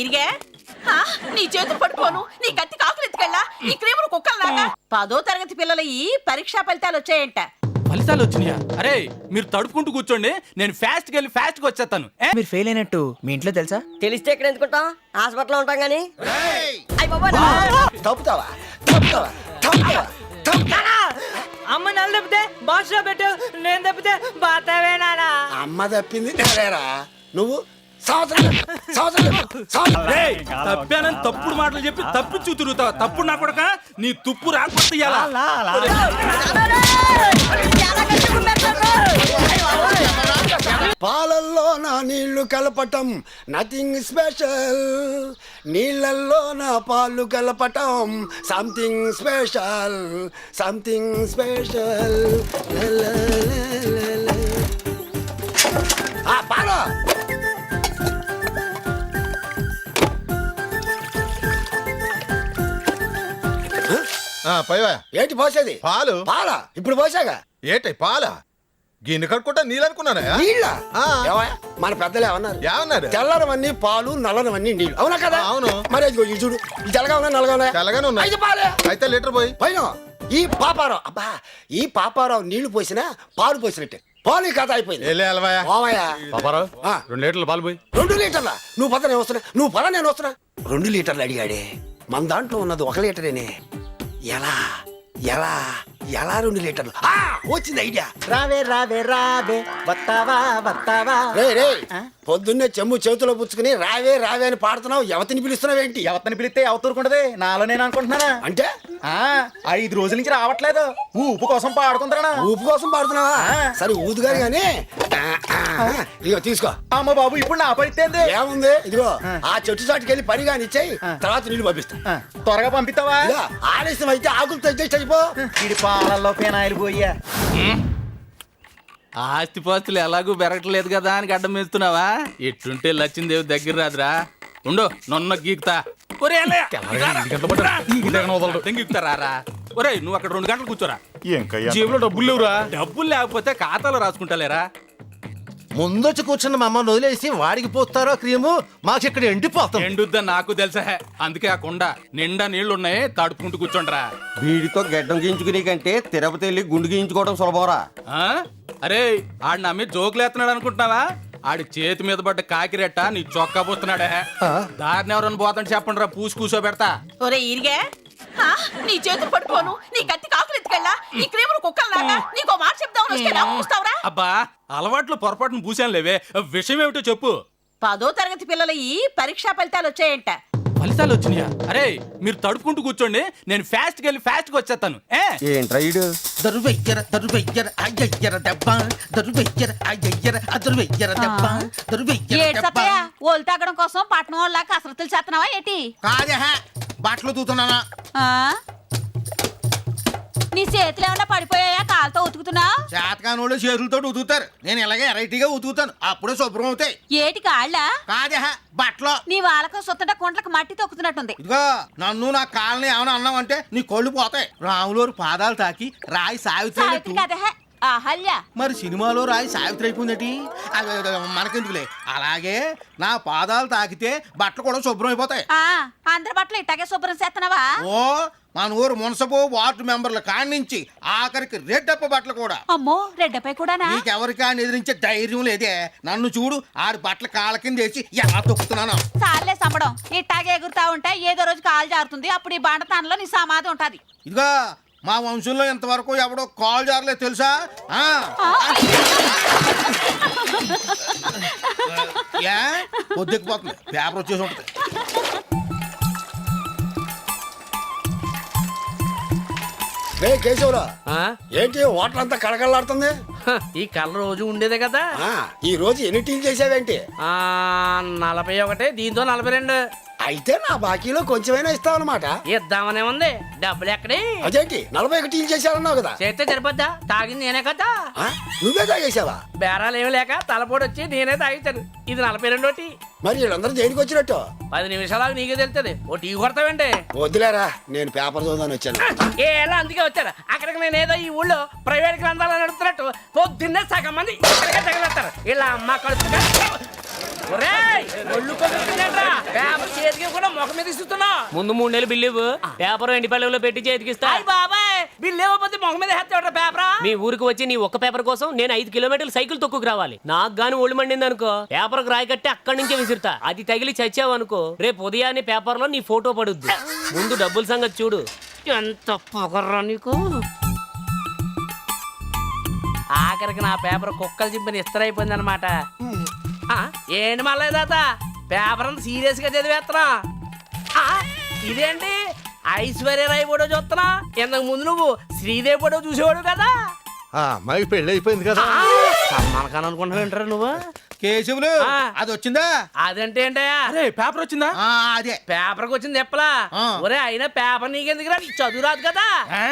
ఈరిగే నీ చేతులు పట్టుకోను, నీ కత్తి కాకులు ఎత్తుకెళ్ళా, నీ క్రీములు కుక్కల్లాగా. 10వ తరగతి పిల్లల ఈ పరీక్షా ఫలితాలు వచ్చాయంట. ఫలితాలు వచ్చినాయా? అరే మీరు తడుపుకుంటూ కూర్చోండి, నేను ఫాస్ట్ గా వెళ్ళి ఫాస్ట్ గా వచ్చేస్తాను. మీరు ఫెయిల్ అయినట్టు మీ ఇంట్లో తెలుసా? తెలిస్తే ఎక్కడ ఎందుకుంటాం, హాస్పిటల్లో ఉంటాం గానీ. అమ్మ నన్ను తప్పితే బాక్స్ లో పెట్టు, నేను తప్పితే బాతావేనా? అమ్మ తప్పింది నేరేరా, నువ్వు తప్పానని తప్పుడు మాటలు చెప్పి తప్పించు తిరుగుతావా? తప్పుడు నా కొడక, నీ తుప్పు రాకపోతే ఎలా? పాలల్లో నా నీళ్లు కలపటం నథింగ్ స్పెషల్, నీళ్ళల్లో నా పాలు కలపటం సంథింగ్ స్పెషల్, సంథింగ్ స్పెషల్. పాలు పైవా ఏంటి పోసేది? పాలు. పాలా? ఇప్పుడు పోసాగా. ఏంటి పాలా? గిన్నె కట్టుకుంటా నీళ్ళు అనుకున్నానా? నీళ్ళ మన పెద్దలు ఏమన్నారు? తెల్లనవన్నీ పాలు, నల్లనవన్నీ నీళ్ళు, అవునా కదా? అవును. మరి అదిగో ఈ చూడు, ఈ తెల్లగా ఉన్నా నల్లగా ఉన్నా? తెల్లగానే ఉన్నాయి. అయితే పాలే. అయితే లీటర్ పోయి పైన ఈ పాపారావు, అబ్బా ఈ పాపారావు నీళ్లు పోసినా పాలు పోసినట్టే. పాలు కథ అయిపోయింది. పాపారావు 2 లీటర్లు పాలు పోయి. 2 లీటర్ల? నువ్వు పద నేను వస్తున్నా, నువ్వు పద నేను వస్తున్నా. 2 లీటర్లు అడిగాడే, మన దాంట్లో ఉన్నది 1 లీటరేనే. ఎలా ఎలా ఎలా 2 లీటర్లు? వచ్చింది ఐడియా. రావే రావే రావే వస్తావా వస్తావా. రే పొద్దున్నే చెమ్ము చేతిలో పుచ్చుకుని రావే రావే అని పాడుతున్నావు, ఎవతిని పిలుస్తున్నావు ఏంటి? ఎవరిని పిలిస్తే ఎవతూరుకుంటది, నాలో నేను అనుకుంటున్నానా? అంటే 5 రోజుల నుంచి రావట్లేదు, ఊపు కోసం పాడుకుంటారా? ఊపు కోసం పాడుతున్నావా? సరే ఊదుగాని గాని ఇదిగో తీసుకో. అమ్మ బాబు, ఇప్పుడు నా పరిస్థితి ఏముంది? ఇదిగో ఆ చెట్టు చాటుకి వెళ్ళి పని కాని ఇచ్చాయి, తర్వాత నీళ్ళు పంపిస్తా. త్వరగా పంపిస్తావా? ఆలస్యం అయితే ఆకులు తెచ్చి అయిపో. ఇది పాలల్లో పేనాయిలు పోయా. ఆస్తిపాస్తులు ఎలాగూ పెరగట్లేదు కదా అని గడ్డం వేస్తున్నావా? ఎట్టుంటే లచ్చిందేవి దగ్గర రాదురా. ఉండు నొన్న గీకుతా. గీకుతారా? ఒరే నువ్వు అక్కడ 2 గంటలు కూర్చోరా. జేబులో డబ్బులు లేవురా. డబ్బులు లేకపోతే ఖాతాలో రాసుకుంటాలేరా? ముందొచ్చి కూర్చున్న మా అమ్మని వదిలేసి వాడికి పోస్తారో క్రీము, మాకు ఇక్కడ ఎండిపోతాం. ఎండుద్దా నాకు తెలుసా, అందుకే ఆ కొండ నిండా నీళ్లున్నాయి, తడుపుకుంటూ కూర్చోండ్రా. వీడితో గడ్డం గీయించుకునే కంటే తిరుపతి వెళ్ళి గుండు గీయించుకోవడం సులభంరా. అరే ఆడు నా మీద జోకులు వేస్తున్నాడు అనుకుంటున్నావా? ఆడి చేతి మీద పడ్డ కాకిరెట్ట నీ చొక్కా పోస్తున్నాడే. దారిని ఎవరన్నా పోతాను చెప్పండి రా, పూసి కూసో పెడతా. ఒరే ఈరిగే నీ చేతులు పట్టుకోను, నీ కత్తి కాకులు ఎత్తుకెళ్ళా, నీ క్రీములు కుక్కల్లాగా. నీకో మాట చెప్దామని వస్తే ఎలా పూస్తావురా? అబ్బా అలవాట్లు పొరపాటును పూసాను లేవే, విషయం ఏమిటో చెప్పు. 10వ తరగతి పిల్లల ఈ పరీక్షా ఫలితాలు వచ్చాయంట. ఫలితాలు వచ్చినాయా? అరే మీరు తడుపుకుంటూ కూర్చోండి, నేను ఫాస్ట్ గా వెళ్ళి ఫాస్ట్ గా వచ్చేస్తాను. ఏంట్రా ఈడు? ఓలు తాగడం కోసం పట్టణం వాళ్ళ కసరత్తులు చేస్తున్నావా ఏంటి? బట్టలు తూతున్నానా? నీ చేతులు ఏమన్నా పడిపోయాయా? కాలుతో ఉతుకుతున్నావు? చేతకానోళ్ళు చేతులతో ఉతుకుతారు, నేను ఇలాగే వెరైటీగా ఉతుకుతాను, అప్పుడే శుభ్రం అవుతాయి. ఏటి కాళ్ళ? కాదే బట్టలు. నీ వాళ్ళకు సొత్తట కొంటలకు మట్టి తొక్కుతున్నట్టుంది. ఇదిగో నన్ను నా కాళ్ళని ఏమైనా అన్నావంటే నీ కళ్ళు పోతాయి. రాములోరు పాదాలు తాకి రాయి సావిత్రి కదే అహల్య. మరి సినిమాలో రాయి సావిత్రి అయిపోయిందటి, మనకెందుకులే. అలాగే నా పాదాలు తాకితే బట్టలు కూడా శుభ్రం అయిపోతాయి. అందరి బట్టలు ఇట్టాగే శుభ్రం చేస్తున్నావా? ఓ మన ఊరు మున్సబు వార్డు మెంబర్ల కాడ్నుంచి ఆఖరికి రెడ్డప్ప బట్టలు కూడా. అమ్మో రెడ్డపై కూడానా? నీకెవరికి ఎదిరించే ధైర్యం లేదే. నన్ను చూడు, ఆడి బట్టల కాళ్ళ కింద వేసి ఎలా తొక్కుతున్నాను. సార్లే సంబడం, ఇట్టాగే ఎగురుతా ఉంటే ఏదో రోజు కాలు జారుతుంది, అప్పుడు ఈ బండతానంలో నీ సమాధి ఉంటది. ఇదిగో మా వంశంలో ఇంతవరకు ఎవడో కాల్ జారలేదు తెలుసా? పొద్దుకుపోతుంది, పేపర్ వచ్చేసి ఉంటుంది. కేశవరా ఏంటి వాటర్ అంతా కళకళలాడుతుంది? ఈ కలర్ రోజు ఉండేదే కదా. ఈ రోజు ఎన్ని టీలు చేసావేంటి? 41, దీంతో 42. అయితే నా బాకీలో కొంచెమైనా ఇస్తావన్నమాట. ఇద్దామనే ఉంది, డబ్బులు ఎక్కడే? అదేంటి 41 టీలు చేశారన్నావు కదా? చేస్తే సరిపోద్దా? తాగింది నేనే కదా. నువ్వే తాగేసావా? బేరాలు ఏమి లేక తలపోటు వచ్చి నేనే తాగించాను. ఇది 42 టీ. మరి వీళ్ళందరూ దేనికి వచ్చినట్టు? 10 నిమిషాలు నీకే తెలుస్తుంది. O T కొడతావేంటి? వద్దులేరా, నేను పేపర్ చదువుదాని వచ్చాను. ఏలా అందుకే వచ్చారు. అక్కడికి నేను ఏదో ఈ ఊళ్ళో ప్రైవేట్ గ్రంథాలు నడుపుతున్నట్టు పొద్దున్నే సగం మంది ఇక్కడికే తగలేస్తారు. ఇలా అమ్మ కడుపుగా ఒళ్ళు కొడుతుందంట్రా. పేపర్ ముఖం మీద ఇస్తున్నా ముందు 3 నెలలు బిల్లు ఇవ్వు. పేపర్ ఎండి పళ్ళెంలో పెట్టి చేతికిస్తా. అయ్య బాబాయ్ బిల్లు ఇవ్వకపోతే ముఖం మీద హెత్తాడు పేపరా. మీ ఊరికి వచ్చి నీ ఒక్క పేపర్ కోసం నేను 5 కిలోమీటర్లు సైకిల్ తొక్కుకు రావాలి. నాకు గాని ఒళ్ళు మండింది అనుకో, పేపర్ రాయి కట్టి అక్కడి నుంచే విసిరుతా. అది తగిలి చచ్చావు అనుకో, రేపు ఉదయాన్నే పేపర్ లో నీ ఫోటో పడుద్ది. ముందు డబ్బుల సంగతి చూడు. ఎంత పొగర్రా నీకు. ఆఖరికి నా పేపర్ కుక్కలు చింపిన ఇస్తరైపోయింది అనమాట. ఏంటి మళ్ళీ తాత పేపర్ అంతా సీరియస్ గా చదివేస్తున్నా. ఇదేంటి ఐశ్వర్యరాయ్ ఫోటో చూస్తున్నా. ఇంతకు ముందు నువ్వు శ్రీదేవి ఫోటో చూసేవాడు కదా. ఆ అమ్మాయికి పెళ్లి అయిపోయింది కదా. సల్మాన్ అనుకుంటున్నావు ఏంటారు నువ్వు? కేశవులు అది వచ్చిందా? అదంటే ఏంటయ్యా? అరే పేపర్ వచ్చిందా? అదే పేపర్కి వచ్చింది చెప్పలా. ఒరే అయినా పేపర్ నీకెందుకు రా, నీకు చదువు రాదు కదా. ఆ?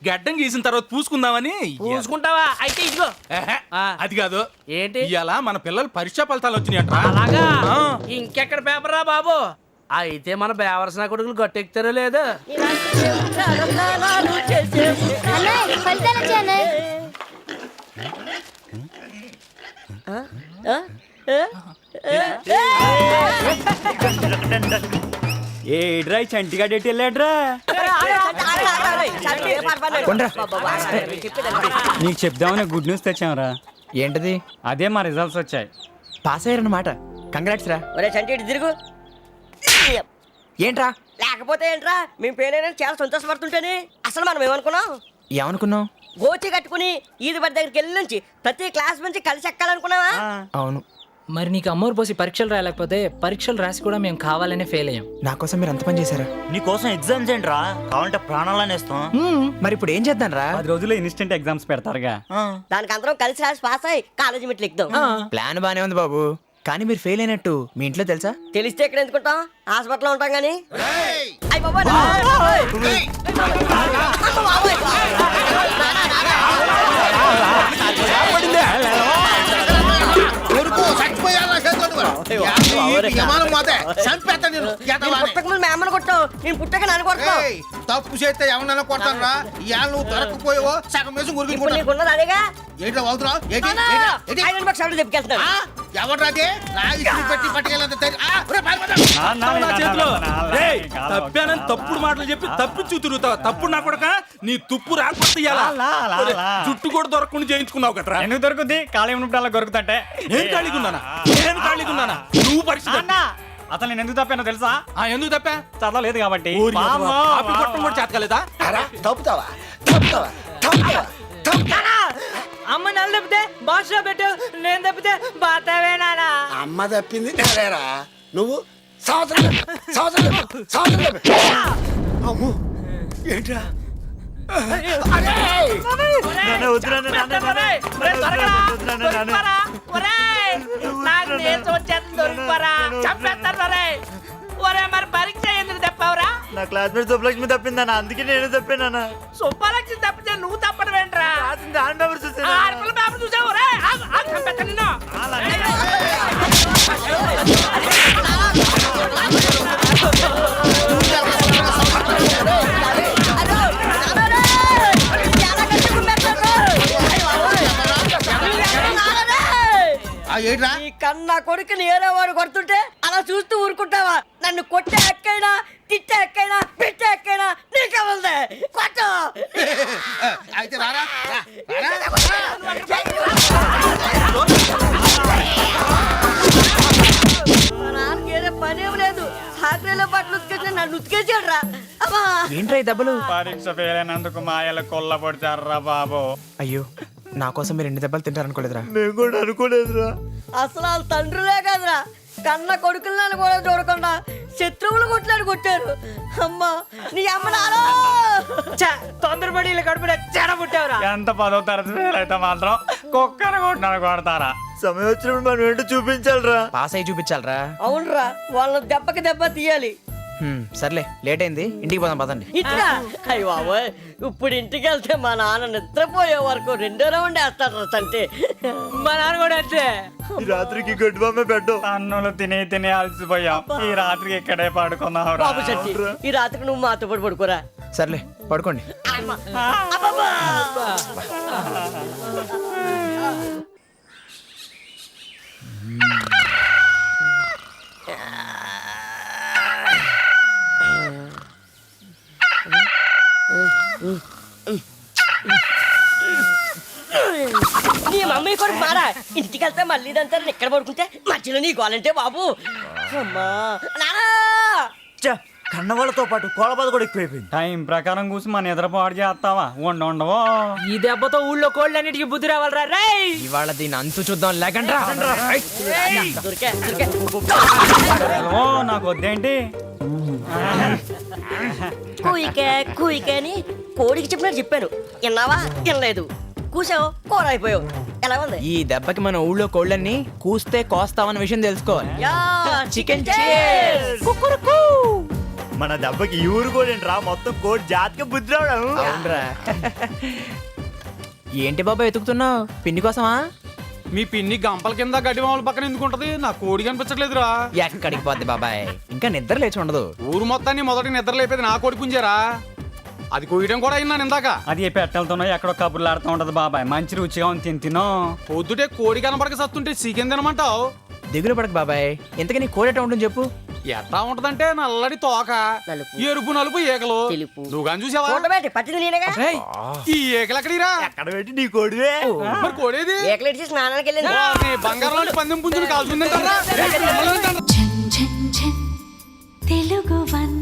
గడ్డం గీసిన తర్వాత పూసుకుందామని. పూసుకుంటావా? అయితే ఇదిగో. ఏహే, అది కాదు. ఏంటి ఇలా మన పిల్లలు పరీక్షా ఫలితాలు వచ్చినాయంట. అలాగా? ఆ. ఇంకెక్కడ పేపర్ రా బాబు. అయితే మన బేవరసిన కొడుకులు గట్టెక్కుతారో లేదు. ఏడ్రా చంటిగా డేట్ వెళ్ళాడ్రా. నీకు చెప్దామని గుడ్ న్యూస్ తెచ్చాంరా. ఏంటది? అదే మా రిజల్ట్స్ వచ్చాయి. పాస్ అయ్యారన్నమాట. కంగ్రాట్స్ రా. ఒరే చంటి ఇటు తిరుగు. ఏంట్రా? లేకపోతే ఏంట్రా, మేము పేరైనా చాలా సంతోషపడుతుంటేనే అసలు మనం ఏమనుకున్నాం? ఏమనుకున్నావు? గోచి కట్టుకుని ఈది బడి దగ్గరికి వెళ్ళి నుంచి ప్రతి క్లాస్ నుంచి కలిసి ఎక్కాలనుకున్నావా? అవును. మరి నీకు అమ్మోరు పోసి పరీక్షలు రాయలేకపోతే పరీక్షలు రాసి కూడా మేము కావాలనే ఫెయిల్ అయ్యాం. నా కోసం మీరు అంత పని చేశారా? నీకోసం ఎగ్జామ్స్ ఏంట్రా, కావాలంటే ప్రాణాలని ఇస్తాం. మరి ఇప్పుడు ఏం చేద్దాం రా? 10 రోజుల్లో ఇన్స్టెంట్ ఎగ్జామ్స్ పెడతారుగా. దానికి అందరం కలిసి రాసి పాస్ అయ్యి కాలేజీ మెట్లు ఎక్కుదాం. ప్లాన్ బానే ఉంది బాబు, కానీ మీరు ఫెయిల్ అయినట్టు మీ ఇంట్లో తెలుసా? తెలిస్తే ఇక్కడ ఎందుకుంటాం, హాస్పిటల్లో ఉంటాం గానీ. మేమని కొట్టావు, నేను పుట్టక నన్ను కొడతావు. తప్పు చేస్తే ఎవరన్నా కొడతాను రా. ఇవాళ నువ్వు దొరకపోయావో సగం వేసి ఇప్పుడు నీకున్నది అదేగా. ఏంటో అవుతున్నావు? చెప్పుకెళ్తాను. ఎవరాదే నా ఇస్త్రీ పెట్టి పట్టుకెళ్ళంత తప్పానని తప్పుడు మాటలు చెప్పి తప్పించు తిరుగుతావు. తప్పుడు నా కొడక నీ తుప్పు రాకపోతే ఇయ్యాలా? జుట్టు కూడా దొరకకుండా చేయించుకున్నావు కదరా. ఎందుకు దొరుకుద్ది? ఖాళీ ఉన్నప్పుడు అలా దొరుకుతుంటే. నేను ఖాళీగా ఉన్నానా? నువ్వు పరీక్ష అసలు నేను ఎందుకు తప్పానో తెలుసా? ఎందుకు తప్పా? చదవలేదు కాబట్టి. కాపీ కొట్టడం కూడా చేతకలేదా? తప్పుతావా? అమ్మ నన్ను తప్పితే బాక్స్ లో పెట్టు, నేను తప్పితే బాతావేనా? అమ్మ తప్పింది నేనేరా. నువ్వు సంవత్సరం అమ్ము ఏంట్రా? మరి పరీక్ష ఎందుకు తప్పావురా? నా క్లాస్మేట్ సుబ్బలక్ష్మి తప్పిందన్న, అందుకే నేను తప్పానన్నా. సుబ్బలక్ష్మి తప్పితే నువ్వు తప్పడం ఏంట్రా? పేపర్ చూసావు నిన్ను. ఈ కన్నా కొడుకుని ఏరేవాడు కొడుతుంటే అలా చూస్తూ ఊరుకుంటావా? నన్ను కొట్టే ఎక్కైనా, తిట్టే ఎక్కైనా, పెట్టే ఎక్కైనా నీకే ఉంది. కొట్టు. అయితే రారా. మా నాన్నకి ఏదో పనేం లేదు, సాగరేలో బట్టలు ఉతికేసి నన్ను ఉతికేసాడు రా. అమ్మా ఏంట్రా ఈ దెబ్బలు? పరీక్ష ఫెయిల్ అయినందుకు మాయలు కొల్లబడతారా బాబు. అయ్యో, నా కోసం మీరు ఎన్ని దెబ్బలు తింటారనుకోలేదురా. మేము కూడా అనుకోలేదురా. అసలు వాళ్ళ తండ్రులే కదరా, కన్న కొడుకులను కూడా చూడకుండా శత్రువులు కొట్లాడు కొట్టారు. అమ్మా నీ అమ్మ నాలో తొందరపడి ఇలా కడుపున చెడబుట్టావురా. ఎంత 10వ తరగతి ఫెయిల్ అయితే మాత్రం కుక్కను కొట్టినాడు కొడతారా? సమయం వచ్చినప్పుడు మనం ఏంటో చూపించాలిరా. పాస్ అయ్యి చూపించాలరా. అవునరా, వాళ్ళ దెబ్బకి దెబ్బ తీయాలి. సర్లే, లేట్ అయింది, ఇంటికి పోదాం పదండి. ఇట్లా అయ్యి బాబోయ్, ఇప్పుడు ఇంటికి వెళ్తే మా నాన్న నిద్రపోయే వరకు 2వ రౌండ్ వేస్తాడు అంటే. మా నాన్న కూడా అంతే. ఈ రాత్రికి గడ్డి బొమ్మ పెట్టు. అన్నులు తినే అలసిపోయాం. ఈ రాత్రికి ఇక్కడే పడుకున్నాం. బాబు శెట్టి, ఈ రాత్రికి నువ్వు మాతో పాటు పడుకోరా. సర్లే, పడుకోండి. నానా ఇంటికి వెళ్తే మళ్ళీ ఇదంతా ఇక్కడ పడుకుంటే మధ్యలో నీ గోలంటే బాబు అమ్మా నానా కన్నవాళ్ళతో పాటు కోలబాద కూడా ఎక్కువైపోయింది. టైం ప్రకారం కూసి మన నిద్ర పాడు చేస్తావా? ఉండవో ఈ దెబ్బతో ఊళ్ళో కోళ్ళన్నిటికీ బుద్ధి రావాలరా రేయ్. ఇవాళ దీని అంతు చూద్దాం లేకండ్రా. దొరికే దొరికే నాకు వద్దేంటి? కూయికే కూయికే అని కోడికి చెప్పినట్టు చెప్పాను విన్నావా? వినలేదు. కూసావు కూర అయిపోయావు. ఎలా ఉంది? ఈ దెబ్బకి మన ఊళ్ళో కోళ్ళన్ని కూస్తే కోస్తామన్న విషయం తెలుసుకోవాలి. Yeah, chicken cheers. మన దెబ్బకి ఈ ఊరు కూడా రా, మొత్తం కోడి జాతికి బుద్ధి రావడం. అవునరా. ఏంటి బాబా వెతుకుతున్నావు? పిన్ని కోసమా? మీ పిన్ని గంపల కింద గడ్డి మామూలు పక్కన ఎందుకుంటది? నా కోడి కనిపించట్లేదురా. ఎక్కడికి పోద్ది బాబాయ్, ఇంకా నిద్ర లేచి ఉండదు. ఊరు మొత్తాన్ని మొదటి నిద్ర లేపేది నా కోడి పుంజారా. అది కోయడం కూడా అయినాను ఇందాక. అది పెట్టెలతోనో ఎక్కడో కబుర్లు ఆడుతూ ఉంటది బాబాయ్. మంచి రుచిగా ఉంది, తినో. పొద్దుటే కోడి కనపడక సత్తుంటే చికెన్ తినమంటావు? దిగులు పడక బాబాయ్, ఇంతకీ నీ కోడట ఉంటుంది చెప్పు. ఎట్లా ఉంటదంటే నల్లడి తోక, నలుపు. ఎరుపు నలుపు ఈకలు. తెలుపు. నువ్వు కానీ చూసావా? చూడబెట్టి పట్టింది నేనేగా. ఏయ్, ఈ ఈకలు ఎక్కడిరా? ఎక్కడ పెట్టి నీ కోడివే? మరి కోడేది? ఏకలెట్టి స్నానానికి వెళ్ళింది. వారిని బంగారం లాంటి పందెం పుంజుని కాల్చుందంటారా? ఝన్ ఝన్ ఝన్ తెలుగు వంద